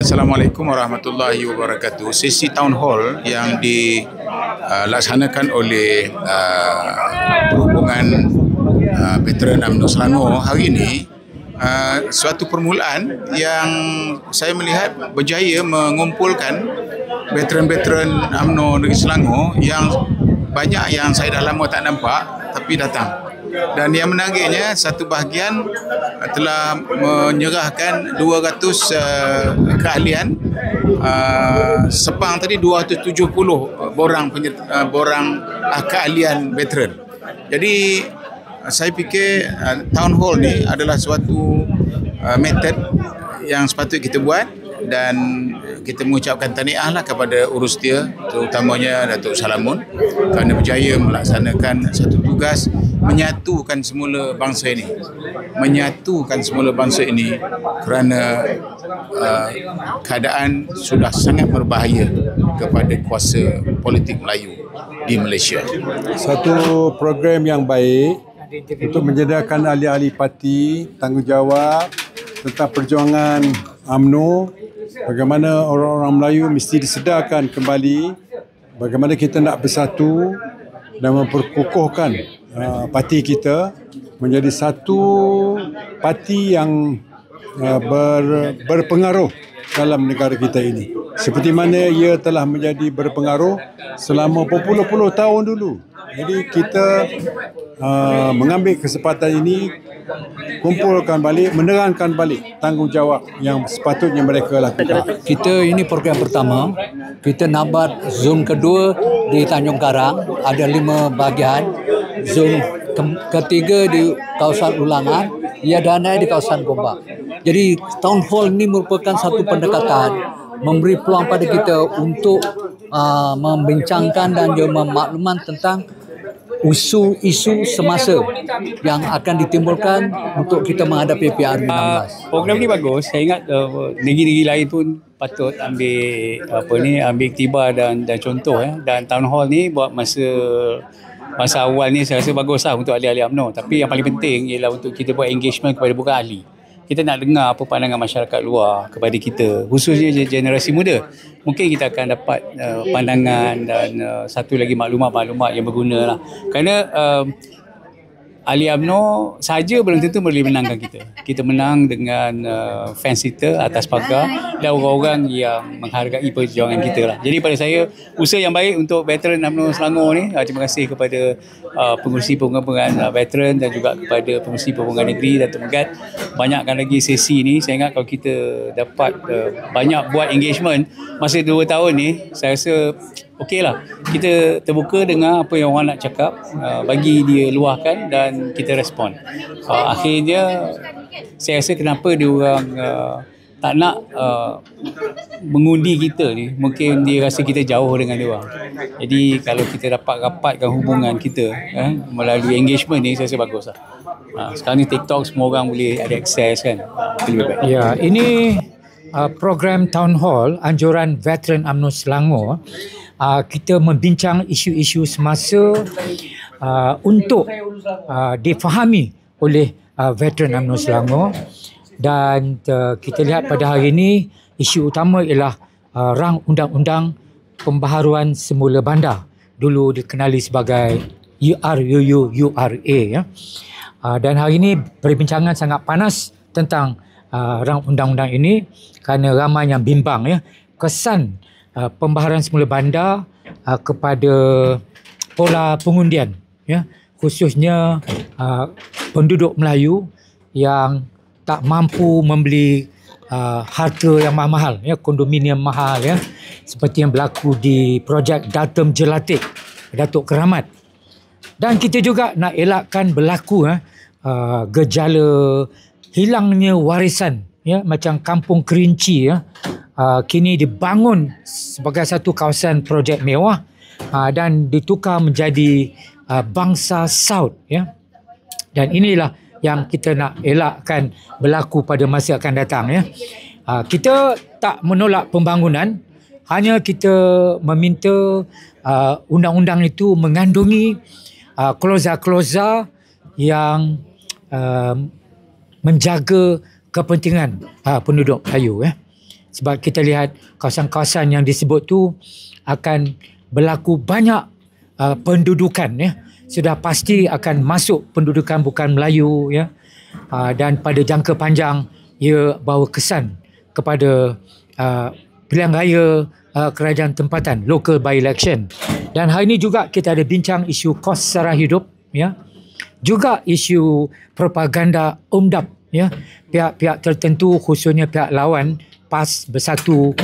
Assalamualaikum warahmatullahi wabarakatuh. Sesi Town Hall yang dilaksanakan oleh Perhubungan Veteran UMNO Selangor hari ini suatu permulaan yang saya melihat berjaya mengumpulkan veteran-veteran UMNO Negeri Selangor yang banyak yang saya dah lama tak nampak tapi datang. Dan yang menariknya, satu bahagian telah menyerahkan 200 keahlian. Sepang tadi 270 borang keahlian veteran. Jadi saya fikir Town Hall ni adalah suatu metod yang sepatutnya kita buat, dan kita mengucapkan tahniahlah kepada urus dia, terutamanya Datuk Salamun, kerana berjaya melaksanakan satu tugas menyatukan semula bangsa ini kerana keadaan sudah sangat berbahaya kepada kuasa politik Melayu di Malaysia. Satu program yang baik untuk menyediakan ahli-ahli parti tanggungjawab tentang perjuangan UMNO, bagaimana orang-orang Melayu mesti disedarkan kembali, bagaimana kita nak bersatu dan memperkukuhkan parti kita menjadi satu parti yang berpengaruh dalam negara kita ini. Seperti mana ia telah menjadi berpengaruh selama berpuluh-puluh tahun dulu. Jadi kita mengambil kesempatan ini, kumpulkan balik, menerangkan balik tanggungjawab yang sepatutnya mereka lakukan. Kita ini program pertama, kita nabat Zoom kedua di Tanjung Karang, ada 5 bahagian. Zoom ketiga di kawasan Ulangan, ia danai di kawasan Gombak. Jadi Town Hall ini merupakan satu pendekatan memberi peluang pada kita untuk membincangkan dan juga memakluman tentang isu semasa yang akan ditimbulkan untuk kita menghadapi PRU 16. Program ni bagus. Saya ingat negeri-negeri lain pun patut ambil iktibar dan contoh dan Town Hall ni buat masa awal ni saya rasa baguslah untuk ahli-ahli UMNO. Tapi yang paling penting ialah untuk kita buat engagement kepada bukan ahli. Kita nak dengar apa pandangan masyarakat luar kepada kita, khususnya generasi muda. Mungkin kita akan dapat pandangan dan satu lagi maklumat-maklumat yang berguna lah. Kerana ahli UMNO saja belum tentu boleh menangkan kita. Kita menang dengan fans kita atas pagar dan orang-orang yang menghargai perjuangan kita lah. Jadi pada saya, usaha yang baik untuk veteran UMNO Selangor ni. Terima kasih kepada pengurusi perhubungan veteran dan juga kepada pengurusi perhubungan negeri Datuk Megat. Banyakkan lagi sesi ni. Saya ingat kalau kita dapat banyak buat engagement masa 2 tahun ni, saya rasa okey lah. Kita terbuka dengan apa yang orang nak cakap, bagi dia luahkan dan kita respon. Akhirnya saya rasa kenapa dia orang tak nak mengundi kita ni, mungkin dia rasa kita jauh dengan dia orang. Jadi kalau kita dapat rapatkan hubungan kita melalui engagement ni, saya rasa bagus lah. Sekarang ni TikTok semua orang boleh ada akses kan. Lebih baik. Ya, ini program Town Hall anjuran veteran UMNO Selangor. Kita membincang isu-isu semasa untuk difahami oleh veteran UMNO Selangor. Dan kita lihat pada hari ini isu utama ialah rang undang-undang pembaharuan semula bandar, dulu dikenali sebagai URA ya. Dan hari ini perbincangan sangat panas tentang rang undang-undang ini kerana ramai yang bimbang ya, kesan pembaharuan semula bandar kepada pola pengundian ya, khususnya penduduk Melayu yang tak mampu membeli harta yang mahal ya, kondominium mahal ya, seperti yang berlaku di projek Datum Jelatik, Datuk Keramat. Dan kita juga nak elakkan berlaku gejala hilangnya warisan ya, macam Kampung Kerinci ya, kini dibangun sebagai satu kawasan projek mewah dan ditukar menjadi bangsa Saud ya. Dan inilah yang kita nak elakkan berlaku pada masa akan datang ya. Kita tak menolak pembangunan, hanya kita meminta undang-undang itu mengandungi klauza-klauza yang menjaga kepentingan penduduk Melayu ya. sebab kita lihat kawasan-kawasan yang disebut tu akan berlaku banyak pendudukan, ya. Sudah pasti akan masuk pendudukan bukan Melayu, ya. Dan pada jangka panjang ia bawa kesan kepada pilihan raya kerajaan tempatan, local by election. Dan hari ini juga kita ada bincang isu kos sara hidup, ya. Juga isu propaganda UMDAP, ya. Pihak-pihak tertentu khususnya pihak lawan PAS bersatu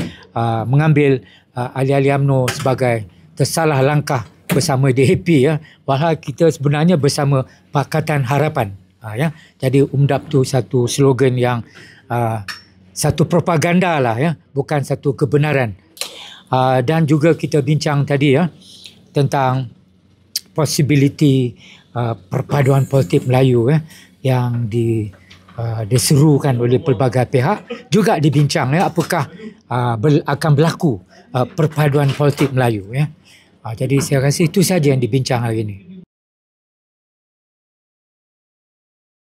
mengambil ahli-ahli UMNO sebagai tersalah langkah bersama DAP, ya. Padahal kita sebenarnya bersama Pakatan Harapan, ya. Jadi UMDAP tu satu slogan yang satu propaganda lah, ya, bukan satu kebenaran. Dan juga kita bincang tadi, ya, tentang possibility perpaduan politik Melayu, ya, yang diserukan oleh pelbagai pihak. Juga dibincang, ya, apakah akan berlaku perpaduan politik Melayu, ya. Jadi saya rasa itu saja yang dibincang hari ini.